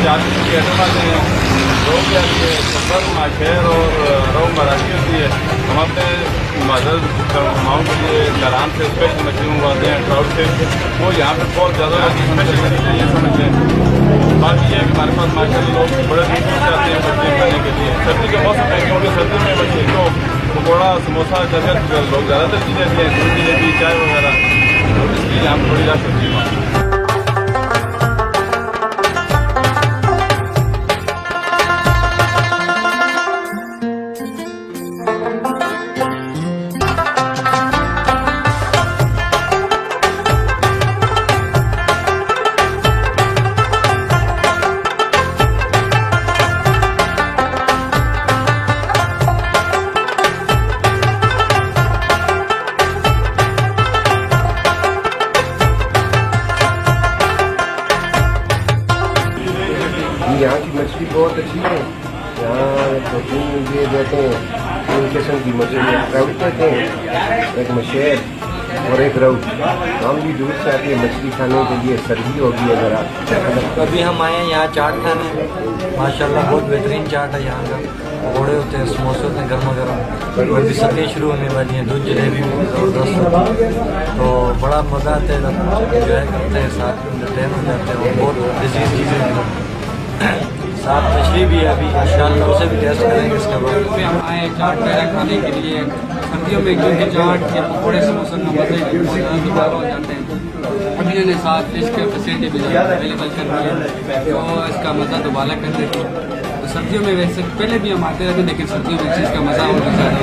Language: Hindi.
चार किस्म के आइटम आते हैं। रोहू के आती है, सफर, माशेर और रोहू मराठी होती है। हम अपने मदद मेहमानों के लिए करान से स्पेशल मछली मंगवाते हैं, ट्राउट से। वो यहाँ पे बहुत ज़्यादा स्पेशल मछली है, ये समझ लें। बात ये है कि हमारे पास माशाल्लाह लोग बड़े दूर दूर से आते हैं मछली खाने के लिए। सर्दी का मौसम है, क्योंकि सर्दी में मछली को पकौड़ा, समोसा, जगह लोग ज़्यादातर चीज़ें भी हैं, दूध जलेबी, चाय वगैरह, तो इसलिए यहाँ पर थोड़ी रश होती है। यहाँ की मछली बहुत अच्छी है। यहाँ प्रोटीन ये देते हैं, 3 किस्म की मछली, ट्राउट देते हैं, एक मशेर और एक राउट। हम भी दूर से आते हैं मछली खाने के लिए। सर्दी होगी अगर आप अभी हम आए हैं यहाँ चाट खाने, माशाल्लाह बहुत बेहतरीन चाट है यहाँ का। पकौड़े होते हैं, समोसे होते हैं गर्मा गर्म। अभी सर्दी शुरू होने वाली हैं, दूध जलेबी भी ज़बरदस्त होती है, तो बड़ा मज़ा आता है, एंजॉय करते हैं, साथ में एंटरटेन हो जाते हैं। बहुत लजीज चीज़ें हैं, साथ मछली भी है अभी इंशाल्लाह, उसे भी टेस्ट करेंगे इसके बाद। हम आए चाट वगैरह खाने के लिए। सर्दियों में क्योंकि चाट के पकौड़े समोसे का मज़े दोबारा हो जाते हैं। अभी इन्होंने साथ फिश के फैसिलिटी भी अवेलेबल कर दी है, तो इसका मज़ा दोबारा कर देते हैं। तो सर्दियों में वैसे पहले भी हम आते रहते, लेकिन सर्दियों में चीज़ का मज़ा और ज़्यादा।